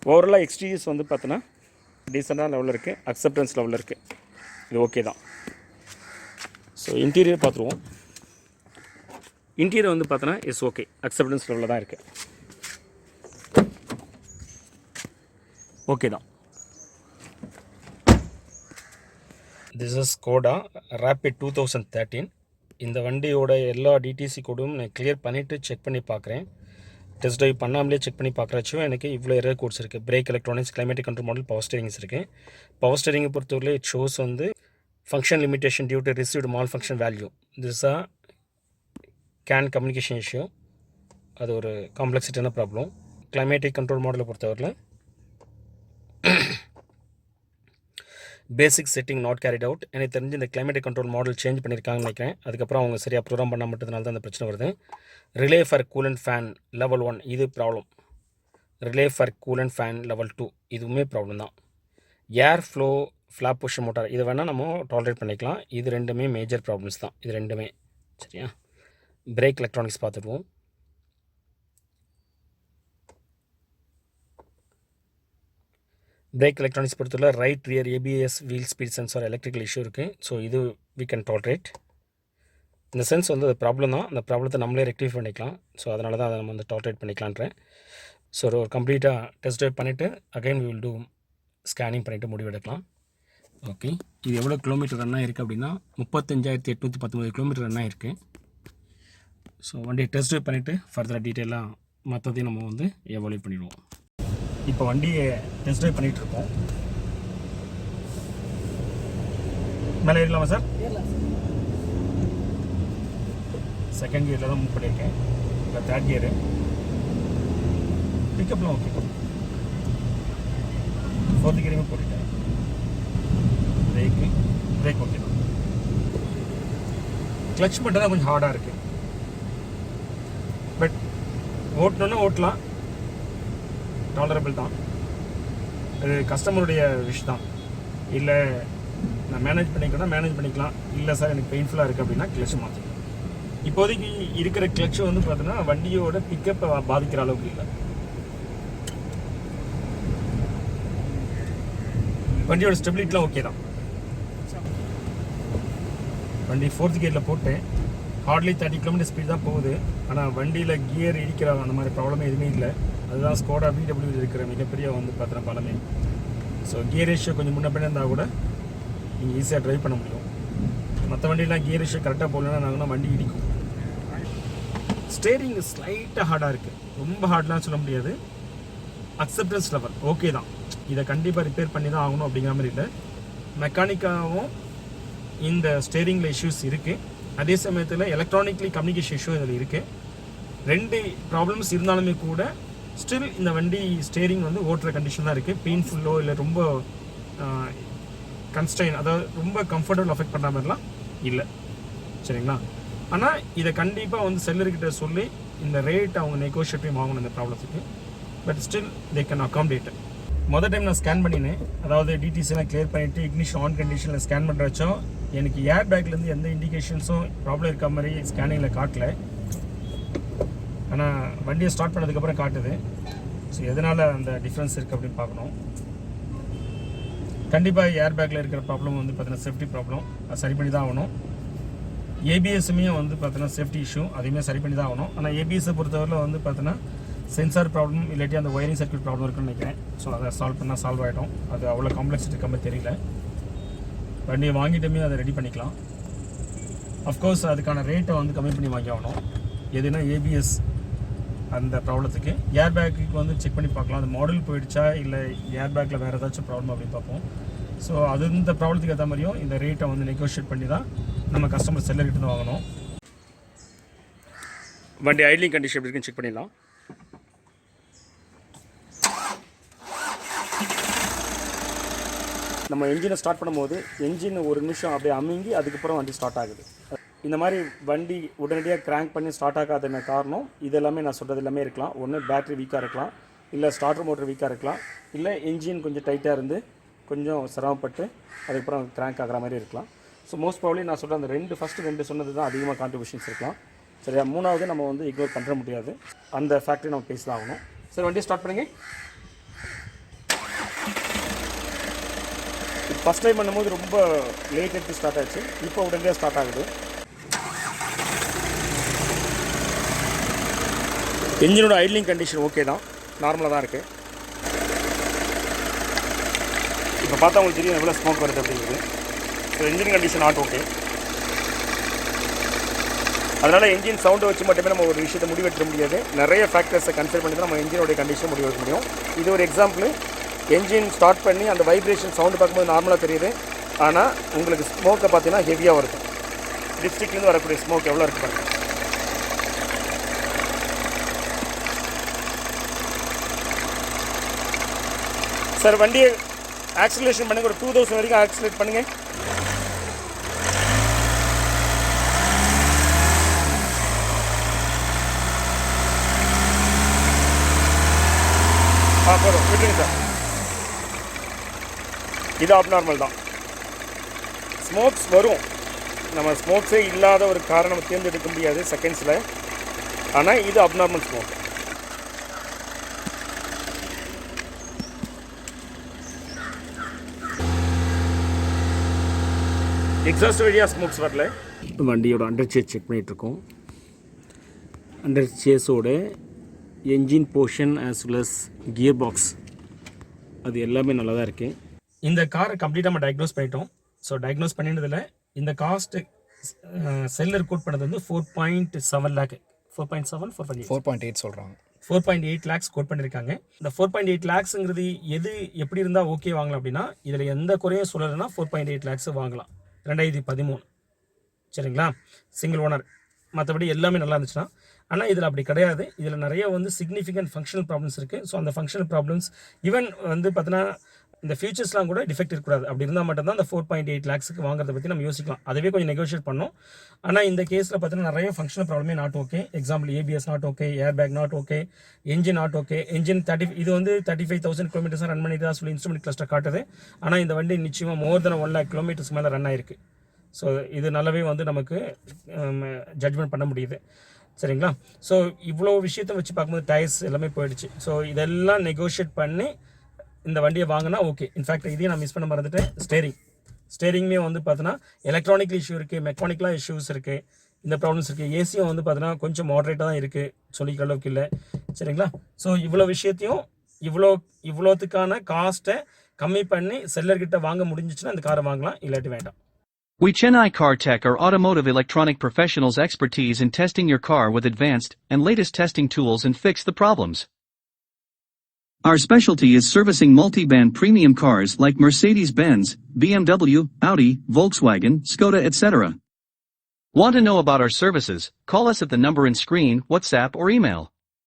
ஓவராலாக எக்ஸ்டீரியர்ஸ் வந்து பார்த்தோன்னா டீசெண்டான லெவலில் இருக்குது, அக்செப்டன்ஸ் லெவலில் இருக்குது. இது ஓகே தான். ஸோ இன்டீரியர் பார்த்துருவோம். இன்டீரியர் வந்து பார்த்தோன்னா இட்ஸ் ஓகே, அக்செப்டன்ஸ் லெவலில் தான் இருக்குது. ஓகே தான். This is Skoda Rapid 2013. இந்த வண்டியோட எல்லா டிடிசி கோடும் நான் கிளியர் பண்ணிவிட்டு செக் பண்ணி பார்க்குறேன். டெஸ்ட் ட்ரைவ் பண்ணாமலே செக் பண்ணி பார்க்குறச்சும் எனக்கு இவ்வளோ எரர் கோட்ஸ் இருக்குது. Brake electronics, climatic control model, power steerings இருக்குது. பவர் ஸ்டேரிங்கை பொறுத்தவரை இட் ஷோஸ் வந்து function limitation due to received malfunction value. This ah CAN communication issue. அது ஒரு காம்ப்ளெக்சிட்டியான ப்ராப்ளம். கிளைமேட்டிக் கண்ட்ரோல் மாடலை பொறுத்தவரையில் basic setting not carried out. எனக்கு தெரிஞ்சு இந்த கிளைமேட்டிக் கண்ட்ரோல் மாடல் சேஞ்ச் பண்ணியிருக்காங்கன்னு நினைக்கிறேன். அதுக்கப்புறம் அவங்க சரியாக ப்ரோக்ராம் பண்ண மட்டுறதுனால தான் அந்த பிரச்சனை வருது. Relay for coolant fan level 1 இது problem. Relay for coolant fan level 2 இதுவுமே ப்ராப்ளம் தான். Air flow flap push motor இதை வேணால் நம்ம டாலரேட் பண்ணிக்கலாம். இது ரெண்டுமே மேஜர் ப்ராப்ளம்ஸ் தான், இது ரெண்டுமே. சரியா? பிரேக் எலக்ட்ரானிக்ஸ் பார்த்துடுவோம். பிரேக் எலக்ட்ரானிக்ஸ் பொறுத்தவரை right rear ABS wheel speed sensor electrical issue இருக்குது. ஸோ இது வி கேன் டாலரேட். இந்த சென்ஸ் வந்து அது ப்ராப்ளம் தான், அந்த ப்ராப்ளத்தை நம்மளே ரெக்டிஃபை பண்ணிக்கலாம். ஸோ அதனால தான் அதை நம்ம வந்து டாலரேட் பண்ணிக்கலான்றேன். ஸோ ஒரு கம்ப்ளீட்டாக டெஸ்ட் ட்ரைவ் பண்ணிவிட்டு again we will do scanning பண்ணிவிட்டு முடிவெடுக்கலாம். ஓகே, இது எவ்வளோ கிலோமீட்டர் ரன் ஆகிருக்கு அப்படின்னா 35,819 கிலோமீட்டர் ரன் ஆகிருக்கு. ஸோ வண்டியை டெஸ்ட் ட்ரைவ் பண்ணிவிட்டு ஃபர்தராக டீட்டெயிலாக மற்றதையும் நம்ம வந்து எவாலுவேட் பண்ணிடுவோம். இப்போ வண்டியை டெஸ்ட் ட்ரைவ் பண்ணிகிட்ருக்கோம். மேலே ஏறலாமா சார்? செகண்ட் கியரில் தான் மூவ் பண்ணியிருக்கேன். இப்போ தேர்ட் கியரு. பிக்கப்லாம் ஓகே. ஃபோர்த் கியரையுமே போட்டுட்டேன். பிரேக் ஓகே தான். கிளச் மட்டும் தான் கொஞ்சம் ஹார்டாக இருக்குது. பட் ஓட்டணுன்னா ஓட்டலாம், டாலரபிள் தான். அது கஸ்டமருடைய விஷ் தான். இல்லை நான் மேனேஜ் பண்ணிக்கலாம். இல்லை சார் எனக்கு பெயின்ஃபுல்லாக இருக்குது அப்படின்னா கிளச்சு மாற்றிக்கலாம். இப்போதைக்கு இருக்கிற கிளச்சு வந்து பார்த்தீங்கன்னா வண்டியோட பிக்கப்பை பாதிக்கிற அளவுக்கு இல்லை. வண்டியோட ஸ்டெபிலிட்டிலாம் ஓகே தான். வண்டி ஃபோர்த் கியரில் போட்டு ஹார்ட்லி 30 km ஸ்பீட் தான் போகுது. ஆனால் வண்டியில் கியர் இடிக்கிற அந்த மாதிரி ப்ராப்ளமே எதுவுமே இல்லை. அதுதான் ஸ்கோடா பிடபிள்யூ இருக்கிற மிகப்பெரிய வந்து பார்த்தீங்கன்னா பலமே. ஸோ கியர் ரேஷியோ கொஞ்சம் முன்ன பின்ன இருந்தால் கூட நீங்கள் ஈஸியாக ட்ரைவ் பண்ண முடியும். மற்ற வண்டியெலாம் கியர் ரேஷியோ கரெக்டாக போகலன்னா நாங்கள் வண்டி இடிக்கும். ஸ்டேரிங் ஸ்லைட்டாக ஹார்டாக இருக்குது, ரொம்ப ஹார்ட்லாம் சொல்ல முடியாது. அக்செப்டன்ஸ் லெவல் ஓகே தான். இதை கண்டிப்பாக ரிப்பேர் பண்ணி தான் ஆகணும் அப்படிங்கிற மாதிரி இல்லை. மெக்கானிக்காகவும் இந்த ஸ்டேரிங்கில் இஷ்யூஸ் இருக்குது. அதே சமயத்தில் எலக்ட்ரானிக்லி கம்யூனிகேஷன் இஷ்யூ இதில் இருக்குது. ரெண்டு ப்ராப்ளம்ஸ் இருந்தாலுமே கூட ஸ்டில் இந்த வண்டி ஸ்டேரிங் வந்து ஓட்டுற கண்டிஷன் தான் இருக்குது. பெயின்ஃபுல்லோ இல்லை ரொம்ப கன்ஸ்ட்ரெயின், அதாவது ரொம்ப கம்ஃபர்டபுள் அஃபெக்ட் பண்ணுற மாதிரிலாம் இல்லை. சரிங்களா? ஆனால் இதை கண்டிப்பாக வந்து செல்லர்கிட்ட சொல்லி இந்த ரேட் அவங்க நெகோஷியேட்டிவ் ஆகணும் இந்த ப்ராப்ளத்துக்கு. But still they can accommodate. மொதல் டைம் நான் ஸ்கேன் பண்ணினேன், அதாவது டிடிசிலாம் கிளியர் பண்ணிவிட்டு இக்னிஷன் ஆன் கண்டிஷனில் ஸ்கேன் பண்ணுற வச்சோம். எனக்கு ஏர் பேக்லேருந்து எந்த இண்டிகேஷன்ஸும் ப்ராப்ளம் இருக்க மாதிரி ஸ்கேனிங்கில் காட்டல. ஆனால் வண்டியை ஸ்டார்ட் பண்ணதுக்கப்புறம் காட்டுது. ஸோ எதனால் அந்த டிஃப்ரென்ஸ் இருக்குது அப்படின்னு பார்க்கணும். கண்டிப்பாக ஏர் பேக்கில் இருக்கிற ப்ராப்ளம் வந்து பார்த்தீங்கன்னா சேஃப்டி ப்ராப்ளம், அது சரி பண்ணி தான் ஆகணும். ஏபிஎஸ்ஸுமே வந்து பார்த்தீங்கன்னா சேஃப்டி இஷ்யூ, அதையுமே சரி பண்ணி தான் ஆகணும். ஆனால் ஏபிஎஸ்ஸை பொறுத்தவரையில் வந்து பார்த்தீங்கன்னா சென்சார் ப்ராப்ளம் இல்லாட்டி அந்த ஒயரிங் சர்க்யூட் ப்ராப்ளம் இருக்குன்னு நினைக்கிறேன். ஸோ அதை சால்வ் ஆகிடும். அது அவ்வளோ காம்ப்ளெக்ஸிட்டி இருக்க மாதிரி தெரியல. வண்டியை வாங்கிட்டுமே அதை ரெடி பண்ணிக்கலாம். அஃப்கோர்ஸ் அதுக்கான ரேட்டை வந்து கம்மி பண்ணி வாங்கி ஆகணும். எதுனா ஏபிஎஸ் அந்த ப்ராப்ளத்துக்கு. ஏர் பேக்குக்கு வந்து செக் பண்ணி பார்க்கலாம், அந்த மாடல் போயிடுச்சா இல்லை ஏர் பேக்கில் வேறு ஏதாச்சும் ப்ராப்ளம் அப்படின்னு பார்ப்போம். ஸோ அது இந்த ப்ராப்ளத்துக்கு ஏற்ற மாதிரியும் இந்த ரேட்டை வந்து நெகோஷியேட் பண்ணி தான் நம்ம கஸ்டமர் செல்லர்கிட்ட தான் வாங்கணும். வண்டி ஐட்லிங் கண்டிஷன் எப்படி இருக்குன்னு செக் பண்ணிடலாம். நம்ம என்ஜினை ஸ்டார்ட் பண்ணும்போது என்ஜின் ஒரு நிமிஷம் அப்படியே அமுங்கி அதுக்கப்புறம் வண்டி ஸ்டார்ட் ஆகுது. இந்த மாதிரி வண்டி உடனடியாக கிராங்க் பண்ணி ஸ்டார்ட் ஆகாதுன்னு காரணம் இது எல்லாமே நான் சொல்கிறது எல்லாமே இருக்கலாம். ஒன்று பேட்ரி வீக்காக இருக்கலாம், இல்லை ஸ்டார்டர் மோட்டர் வீக்காக இருக்கலாம், இல்லை என்ஜின் கொஞ்சம் டைட்டாக இருந்து கொஞ்சம் சிரமப்பட்டு அதுக்கப்புறம் கிராங்க் ஆகிற மாதிரி இருக்கலாம். ஸோ மோஸ்ட் ப்ராபப்லி நான் சொல்கிற அந்த ஃபஸ்ட்டு ரெண்டு சொன்னது தான் அதிகமாக கான்ட்ரிபியூஷன்ஸ் இருக்கலாம். சரியா? மூணாவது நம்ம வந்து இக்னோர் பண்ணுற முடியாது. அந்த ஃபேக்ட்ரி நம்ம பேசி தான் ஆகணும். சரி, வண்டியை ஸ்டார்ட் பண்ணுங்க. ஃபஸ்ட் டைம் பண்ணும்போது ரொம்ப லேட் எடுத்து ஸ்டார்ட் ஆச்சு. இப்போ உடனே ஸ்டார்ட் ஆகுது. என்ஜினோட ஐட்லிங் கண்டிஷன் ஓகே தான், நார்மலாக தான் இருக்குது. இப்போ பார்த்தா உங்களுக்கு தெரியும் எவ்வளோ ஸ்மோக் வருது அப்படிங்கிறது. So engine condition not okay. அதனால் என்ஜின் சவுண்டை வச்சு மட்டுமே நம்ம ஒரு விஷயத்தை முடிவெடுக்க முடியாது. நிறைய ஃபேக்டர்ஸை கன்சிடர் பண்ணி தான் நம்ம என்ஜினோடைய கண்டிஷன் முடிவெடுக்க முடியும். இது ஒரு எக்ஸாம்பிள். என்ஜின் ஸ்டார்ட் பண்ணி அந்த வைப்ரேஷன் சவுண்டு பார்க்கும்போது நார்மலாக தெரியுது. ஆனால் உங்களுக்கு ஸ்மோக்கை பார்த்தீங்கன்னா ஹெவியாக வருது. டிஸ்ட்ரிக்ட்லேருந்து வரக்கூடிய ஸ்மோக் எவ்வளோ இருக்குது பாருங்கள். சார் வண்டியை ஆக்சிலரேஷன் பண்ணுங்க, ஒரு 2000 வரைக்கும் ஆக்சிலேட் பண்ணுங்கள். போதும், விட்டுருங்க சார். இது அப்நார்மல் தான். ஸ்மோக்ஸ் வரும், நம்ம ஸ்மோக்ஸே இல்லாத ஒரு காரணம் தேர்ந்தெடுக்க முடியாது செகண்ட்ஸில். ஆனால் இது அப்நார்மல் ஸ்மோக். எக்ஸாஸ்ட் வழியாக ஸ்மோக்ஸ் வரல. வண்டியோட அண்டர் சேஸ் செக் பண்ணிகிட்ருக்கோம். அண்டர் சேஸோட engine portion as well as gear box அது எல்லாமே நல்லா தான் இருக்குது. இந்த காரை கம்ப்ளீட்டாக நம்ம டயக்னோஸ் பண்ணிட்டோம். ஸோ டயக்னோஸ் பண்ணினதில் இந்த காஸ்ட்டு செல்லர் கோட் பண்ணது வந்து 4.7 லேக், 4.7 4.8 சொல்கிறாங்க. 4.8 லேக்ஸ் கோட் பண்ணியிருக்காங்க. இந்த 4.8 லேக்ஸுங்கிறது எது எப்படி இருந்தால் ஓகே வாங்கலாம் அப்படின்னா, இதில் எந்த குறையும் சொல்லலைன்னா 4.8 லேக்ஸ் வாங்கலாம். 2013 சரிங்களா, சிங்கிள் ஓனர். மற்றபடி எல்லாமே நல்லா இருந்துச்சுன்னா. ஆனால் இதில் அப்படி கிடையாது. இதில் நிறைய வந்து சிக்னிஃபிகண்ட் ஃபங்க்ஷனல் ப்ராப்ளம்ஸ் இருக்குது. ஸோ அந்த ஃபங்க்ஷனல் ப்ராப்ளம்ஸ் ஈவன் வந்து பார்த்தீங்கன்னா இந்த ஃபியூச்சர்ஸ்லாம் கூட டிஃபெக்ட் இருக்கக்கூடாது. அப்படி இருந்தால் மட்டும்தான் அந்த 4.8 லேக்ஸுக்கு வாங்குறத பற்றி நம்ம யோசிக்கலாம். அதுவே கொஞ்சம் நெகோஷியேட் பண்ணோம். ஆனால் இந்த கேஸில் பார்த்தீங்கன்னா நிறைய ஃபங்க்ஷனல் ப்ராப்ளமே not okay. Example ABS not okay, air bag not okay, engine not okay. Engine இது வந்து 35,000 கிலோமீட்டர்ஸ் ரன் பண்ணிட்டு சொல்லி இன்ஸ்ட்ருமெண்ட் கிளஸ்டர் காட்டுது. ஆனால் இந்த வண்டி நிச்சயமாக மோர் தென் 1 லேக் கிலோமீட்டர்ஸ் மேலே ரன் ஆயிருக்கு. ஸோ இது நல்லாவே வந்து நமக்கு ஜட்ஜ்மெண்ட் பண்ண முடியுது. சரிங்களா. ஸோ இவ்வளோ விஷயத்தை வச்சு பார்க்கும்போது டயர்ஸ் எல்லாமே போயிடுச்சு. ஸோ இதெல்லாம் நெகோஷியேட் பண்ணி இந்த வண்டியை வாங்கினா ஓகே. இன்ஃபேக்ட் இதையும் நான் மிஸ் பண்ண மறந்துட்டேன். ஸ்டேரிங்குமே வந்து பார்த்தீங்கன்னா எலக்ட்ரானிக் இஷ்யூ இருக்குது, மெக்கானிக்கலாக இஷ்யூஸ் இருக்குது, இந்த ப்ராப்ளம்ஸ் இருக்குது. ஏசியும் வந்து பார்த்தீங்கன்னா கொஞ்சம் மாடரேட்டாக தான் இருக்குது, சொல்லிக்கிற அளவுக்கு இல்லை. சரிங்களா. ஸோ இவ்வளோ விஷயத்தையும் இவ்வளோத்துக்கான காஸ்ட்டை கம்மி பண்ணி செல்லர்கிட்ட வாங்க முடிஞ்சிச்சுன்னா இந்த காரை வாங்கலாம், இல்லாட்டி வேண்டாம். We CHENNAI CAR-TECH are automotive electronic professionals expertise in testing your car with advanced and latest testing tools and fix the problems. Our specialty is servicing multiband premium cars like Mercedes-Benz, BMW, Audi, Volkswagen, Skoda etc. Want to know about our services? Call us at the number in screen, WhatsApp or email.